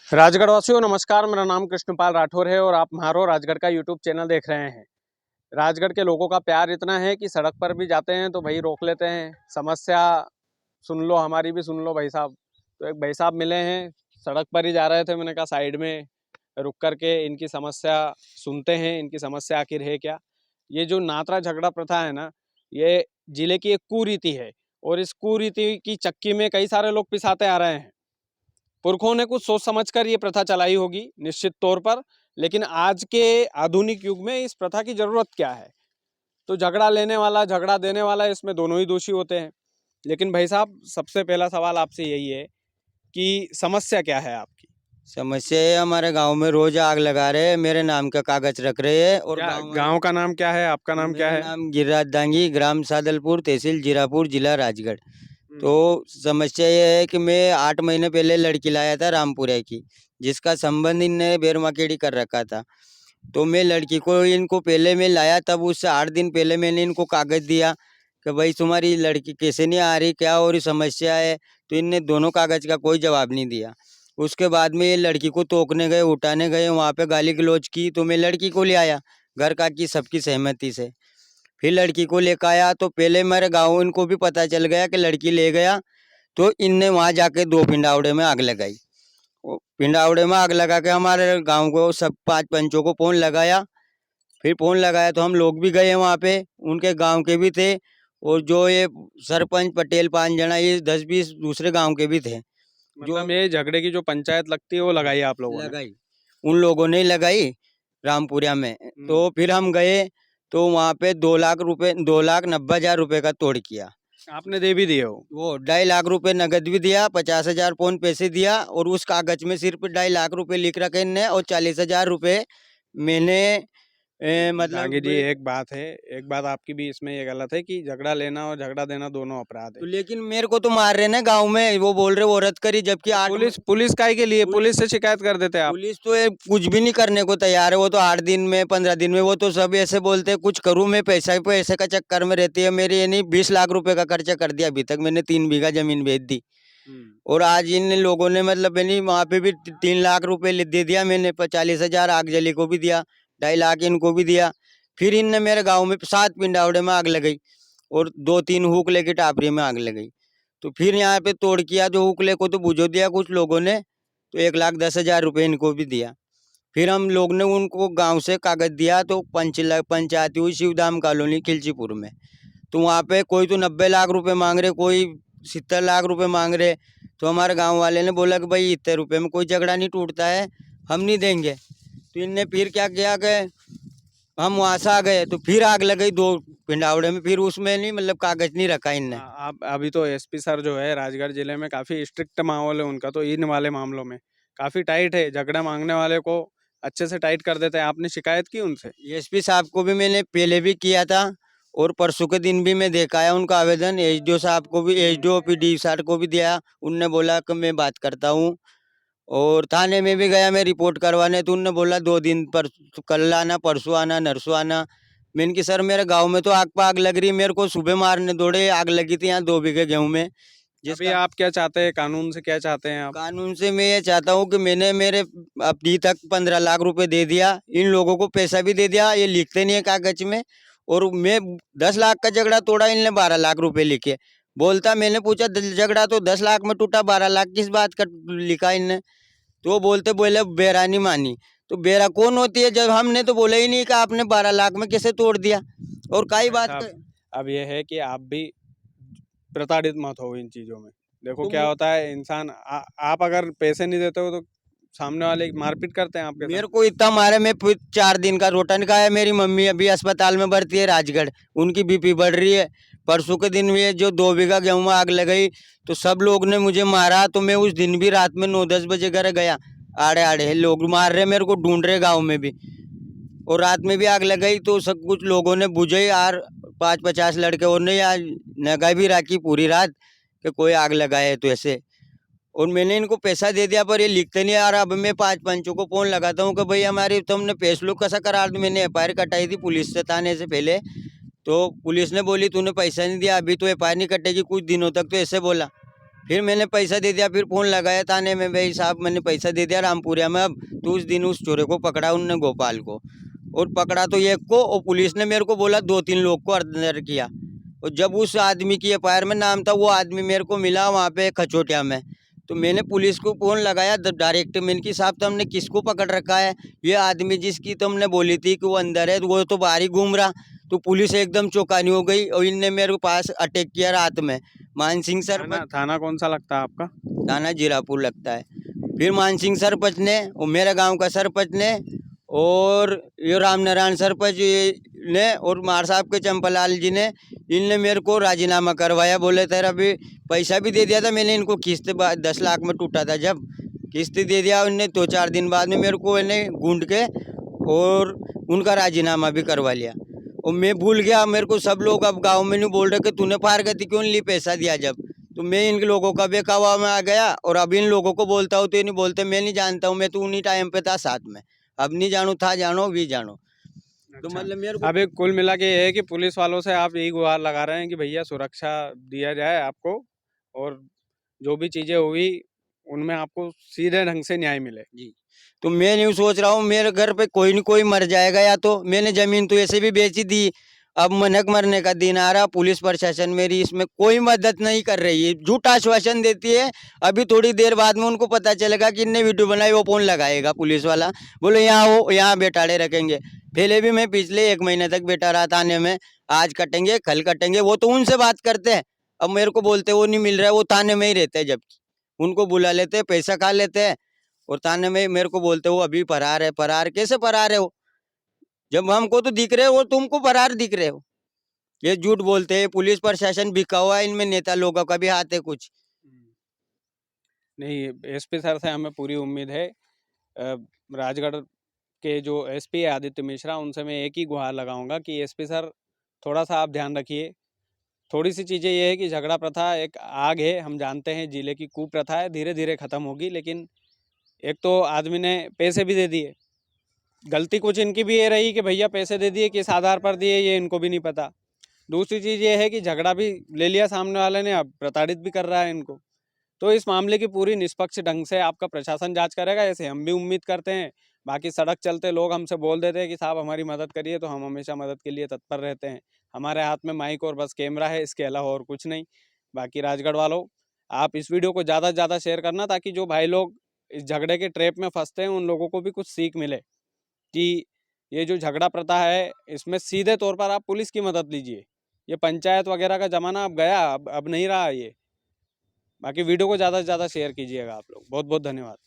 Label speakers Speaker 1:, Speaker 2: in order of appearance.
Speaker 1: राजगढ़ वासियों नमस्कार। मेरा नाम कृष्णपाल राठौर है और आप म्हारो राजगढ़ का यूट्यूब चैनल देख रहे हैं। राजगढ़ के लोगों का प्यार इतना है कि सड़क पर भी जाते हैं तो भाई रोक लेते हैं, समस्या सुन लो, हमारी भी सुन लो भाई साहब। तो एक भाई साहब मिले हैं, सड़क पर ही जा रहे थे, मैंने कहा साइड में रुक करके इनकी समस्या सुनते हैं, इनकी समस्या आखिर है क्या। ये जो नातरा झगड़ा प्रथा है ना, ये जिले की एक कुरीति है और इस कुरीति की चक्की में कई सारे लोग पिसाते आ रहे हैं। पुरखों ने कुछ सोच समझकर ये प्रथा चलाई होगी निश्चित तौर पर, लेकिन आज के आधुनिक युग में इस प्रथा की जरूरत क्या है। तो झगड़ा लेने वाला झगड़ा देने वाला, इसमें दोनों ही दोषी होते हैं। लेकिन भाई साहब, सबसे पहला सवाल आपसे यही है कि समस्या क्या है आपकी।
Speaker 2: समस्या है, हमारे गांव में रोज आग लगा रहे हैं, मेरे नाम का कागज रख रहे हैं और
Speaker 1: क्या
Speaker 2: गांव वाले।
Speaker 1: गांव का नाम क्या है, आपका नाम क्या
Speaker 2: मेरा
Speaker 1: है?
Speaker 2: नाम गिरिराज दांगी, ग्राम सादलपुर, तहसील जीरापुर, जिला राजगढ़। तो
Speaker 1: हम्म।
Speaker 2: समस्या ये है कि मैं 8 महीने पहले लड़की लाया था रामपुरा की, जिसका संबंध इनने बेरमाकेड़ी कर रखा था। तो मैं लड़की को इनको पहले मैं लाया, तब उससे 8 दिन पहले मैंने इनको कागज दिया कि भाई तुम्हारी लड़की कैसे नहीं आ रही, क्या हो रही समस्या है। तो इनने दोनों कागज का कोई जवाब नहीं दिया। उसके बाद में ये लड़की को तोकने गए, उठाने गए, वहाँ पे गाली गलौज की, तो मैं लड़की को ले आया घर का की सबकी सहमति से। फिर लड़की को लेकर आया तो पहले मेरे गाँव इनको भी पता चल गया कि लड़की ले गया। तो इनने वहाँ जाके 2 पिंडावड़े में आग लगाई। वो पिंडावड़े में आग लगा के हमारे गांव को सब 5 पंचों को फोन लगाया। फिर फोन लगाया तो हम लोग भी गए वहाँ पे, उनके गांव के भी थे। और जो ये सरपंच पटेल 5 जना, ये 10-20 दूसरे गांव के भी थे। जो
Speaker 1: मतलब ये झगड़े की जो पंचायत लगती है वो लगाई आप लोगों ने?
Speaker 2: लगाई, उन लोगों ने ही लगाई रामपुरा में। तो फिर हम गए तो वहाँ पे 2 लाख रुपए, 2,90,000 रुपए का तोड़ किया।
Speaker 1: आपने दे भी दिए हो?
Speaker 2: वो 2.5 लाख रुपए नगद भी दिया, 50,000 पौन पैसे दिया, और उस कागज में सिर्फ 2.5 लाख रुपए लिख रखे इनने, और 40,000 रुपए मैंने
Speaker 1: दांगी
Speaker 2: मतलब।
Speaker 1: जी, एक बात आपकी भी इसमें ये गलत है कि झगड़ा लेना और झगड़ा देना दोनों अपराध है।
Speaker 2: तो लेकिन मेरे को तो मार रहे ना गांव में, वो बोल रहे वो औरत करी, जबकि
Speaker 1: तो पुलिस काहे के लिए,
Speaker 2: पुलिस
Speaker 1: पुलिस से शिकायत कर देते आप?
Speaker 2: पुलिस तो ये कुछ भी नहीं करने को तैयार है। वो तो 8 दिन में 15 दिन में, वो तो सब ऐसे बोलते हैं कुछ करूं मैं, पैसा पैसे का चक्कर में रहती है मेरी। ये नहीं, 20 लाख रुपए का खर्चा कर दिया अभी तक मैंने, 3 बीघा जमीन बेच दी। और आज इन लोगों ने मतलब नहीं, वहाँ पे भी 3 लाख रुपए दे दिया मैंने, 40,000 आग जली को भी दिया, 2.5 लाख इनको भी दिया। फिर इनने मेरे गाँव में 7 पिंडावड़े में आग लगाई और 2-3 हुकले की टापरी में आग लगाई। तो फिर यहाँ पे तोड़ किया, जो हुकले को तो बुझो दिया कुछ लोगों ने, तो 1,10,000 रुपये इनको भी दिया। फिर हम लोग ने उनको गांव से कागज दिया, तो पंचायती हुई शिवधाम कॉलोनी खिलचीपुर में। तो वहाँ पे कोई तो 90 लाख रुपए मांग रहे, कोई 70 लाख रुपए मांग रहे। तो हमारे गांव वाले ने बोला कि भाई इतने रुपए में कोई झगड़ा नहीं टूटता है, हम नहीं देंगे। तो इनने फिर क्या किया कि हम वहाँ से आ गए, तो फिर आग लग गई 2 पिंडावड़े में। फिर उसमें नहीं मतलब कागज नहीं रखा इनने।
Speaker 1: आप अभी तो एसपी सर जो है राजगढ़ जिले में, काफी स्ट्रिक्ट माहौल है उनका, तो इन वाले मामलों में काफी टाइट है, झगड़ा मांगने वाले को अच्छे से टाइट कर देते हैं। आपने शिकायत की उनसे?
Speaker 2: एसपी साहब को भी मैंने पहले भी किया था, और परसों के दिन भी मैं देखा है उनका आवेदन। एसडीओ साहब को भी, एसडीओ पीडी सर को भी दिया। उनने बोला कि मैं बात करता हूँ। और थाने में भी गया मैं रिपोर्ट करवाने, तो उनने बोला 2 दिन पर, कल आना, परसों आना, नरसों आना। मैंने कि सर मेरे गांव में तो आग पर आग लग रही, मेरे को सुबह मारने दौड़े, आग लगी थी यहाँ 2 बीघे गेहूं में।
Speaker 1: अभी
Speaker 2: जिसका
Speaker 1: आप क्या चाहते हैं, कानून से क्या चाहते हैं आप?
Speaker 2: कानून से मैं ये चाहता हूँ कि मैंने मेरे अभी तक 15 लाख रुपए दे दिया, इन लोगों को पैसा भी दे दिया, ये लिखते नहीं है कागज में। और मैं 10 लाख का झगड़ा तोड़ा, इनने 12 लाख रुपए लिखे। बोलता, मैंने पूछा झगड़ा तो 10 लाख में टूटा, 12 लाख किस बात का लिखा इनने। तो वो बोले बेरा नहीं मानी। तो बेरा कौन होती है, जब हमने तो बोला ही नहीं कि आपने 12 लाख में कैसे तोड़ दिया, और कई
Speaker 1: भाई
Speaker 2: बात
Speaker 1: साहब, अब ये है कि आप भी प्रताड़ित मत हो इन चीजों में। देखो
Speaker 2: तो
Speaker 1: क्या होता है, इंसान आप अगर पैसे नहीं देते हो तो सामने वाले मारपीट करते हैं आपके साथ।
Speaker 2: मेरे को इतना मारे, मैं 4 दिन का रोटा नहीं खाया। मेरी मम्मी अभी अस्पताल में भर्ती है राजगढ़, उनकी बीपी बढ़ रही है। परसों के दिन में जो 2 बीघा गेहूं में आग लगाई, तो सब लोग ने मुझे मारा। तो मैं उस दिन भी रात में 9-10 बजे घर गया, आड़े आड़े लोग मार रहे, मेरे को ढूंढ रहे गाँव में भी। और रात में भी आग लगाई, तो सब कुछ लोगों ने बुझाई, और 50 लड़के और ने आज नगा भी राखी पूरी रात कि कोई आग लगाए तो ऐसे। और मैंने इनको पैसा दे दिया, पर ये लिखते नहीं यार। अब मैं 5 पंचों को फोन लगाता हूँ कि भाई हमारी तुमने फैसलो कैसा करा दो। मैंने एफआईआर कटाई थी पुलिस से थाने से पहले, तो पुलिस ने बोली तूने पैसा नहीं दिया, अभी तो एफआईआर नहीं कटेगी कुछ दिनों तक, तो ऐसे बोला। फिर मैंने पैसा दे दिया, फिर फ़ोन लगाया थाने में, भाई साहब मैंने पैसा दे दिया रामपुरिया में, अब तो उस दिन उस चोरे को पकड़ा उनने, गोपाल को, और पकड़ा तो एक को, और पुलिस ने मेरे को बोला 2-3 लोग को अंदर किया। और जब उस आदमी की एफआईआर में नाम था, वो आदमी मेरे को मिला वहाँ पे खचोटिया में, तो मैंने पुलिस को फ़ोन लगाया डायरेक्ट, मैंने कि साहब तुमने किसको पकड़ रखा है? ये आदमी जिसकी तुमने बोली थी कि वो अंदर है, वो तो बाहर ही घूम रहा। तो पुलिस एकदम चौंकानी हो गई, और इनने मेरे पास अटैक किया रात में। मान सिंह सरपंच,
Speaker 1: थाना कौन सा लगता है आपका?
Speaker 2: थाना जीरापुर लगता है। फिर मान सिंह सरपंच ने, और मेरे गांव का सरपंच ने, और ये राम नारायण सरपंच ने, और मार साहब के चंपालाल जी ने, इनने मेरे को राजीनामा करवाया। बोले तेरा भी पैसा भी दे दिया था मैंने इनको, किस्त 10 लाख में टूटा था जब, किस्त दे दिया उनने। 2-4 दिन बाद में मेरे को इन्हें ढूंढ के और उनका राजीनामा भी करवा लिया। और मैं भूल गया, मेरे को सब लोग अब गांव में नहीं बोल रहे कि तूने फारगती क्यों नहीं ली पैसा दिया जब। तो मैं इन लोगों का बेकावा में आ गया, और अब इन लोगों को बोलता हूँ तो ये नहीं बोलते, मैं नहीं जानता हूँ, मैं तो उन्हीं टाइम पे था साथ में, अब नहीं जानू था, जानो भी जानो। तो
Speaker 1: अच्छा,
Speaker 2: मतलब मेरे को
Speaker 1: अभी कुल मिला के ये है कि पुलिस वालों से आप यही गुहार लगा रहे हैं कि भैया सुरक्षा दिया जाए आपको, और जो भी चीज़ें हुई उनमें आपको सीधे ढंग से न्याय मिले।
Speaker 2: जी। तो मैं यूँ सोच रहा हूँ, मेरे घर पे कोई न कोई मर जाएगा, या तो मैंने ज़मीन तो ऐसे भी बेच ही दी, अब मनक मरने का दिन आ रहा, पुलिस प्रशासन मेरी इसमें कोई मदद नहीं कर रही है, झूठा आश्वासन देती है। अभी थोड़ी देर बाद में उनको पता चलेगा कि इनने वीडियो बनाई, वो फ़ोन लगाएगा पुलिस वाला, बोले यहाँ हो, यहाँ बैठाड़े रखेंगे। पहले भी मैं पिछले 1 महीने तक बैठा रहा थाने में, आज कटेंगे, कल कटेंगे, वो तो उनसे बात करते हैं। अब मेरे को बोलते वो नहीं मिल रहा है, वो थाने में ही रहते हैं, जबकि उनको बुला लेते हैं, पैसा खा लेते हैं, और थाने में मेरे को बोलते हो अभी फरार है। फरार कैसे फरार है वो? जब हमको तो दिख रहे हो, वो तुमको फरार दिख रहे हो। ये झूठ बोलते हैं, पुलिस प्रशासन बिका हुआ है, इनमें नेता लोगों का भी हाथ है कुछ।
Speaker 1: नहीं, एसपी सर से हमें पूरी उम्मीद है। राजगढ़ के जो एसपी है आदित्य मिश्रा, उनसे मैं एक ही गुहार लगाऊंगा कि एसपी सर थोड़ा सा आप ध्यान रखिए। थोड़ी सी चीज़ें ये है कि झगड़ा प्रथा एक आग है, हम जानते हैं जिले की कुप्रथा है, धीरे धीरे ख़त्म होगी। लेकिन एक तो आदमी ने पैसे भी दे दिए, गलती कुछ इनकी भी ये रही कि भैया पैसे दे दिए, किस आधार पर दिए ये इनको भी नहीं पता। दूसरी चीज़ ये है कि झगड़ा भी ले लिया सामने वाले ने, अब प्रताड़ित भी कर रहा है इनको। तो इस मामले की पूरी निष्पक्ष ढंग से आपका प्रशासन जांच करेगा, ऐसे हम भी उम्मीद करते हैं। बाकी सड़क चलते लोग हमसे बोल देते हैं कि साहब हमारी मदद करिए, तो हम हमेशा मदद के लिए तत्पर रहते हैं। हमारे हाथ में माइक और बस कैमरा है, इसके अलावा और कुछ नहीं। बाकी राजगढ़ वालों, आप इस वीडियो को ज़्यादा से ज़्यादा शेयर करना, ताकि जो भाई लोग इस झगड़े के ट्रैप में फंसते हैं उन लोगों को भी कुछ सीख मिले कि ये जो झगड़ा प्रथा है इसमें सीधे तौर पर आप पुलिस की मदद लीजिए। ये पंचायत वगैरह का ज़माना अब गया, अब नहीं रहा ये। बाकी वीडियो को ज़्यादा से ज़्यादा शेयर कीजिएगा आप लोग। बहुत बहुत धन्यवाद।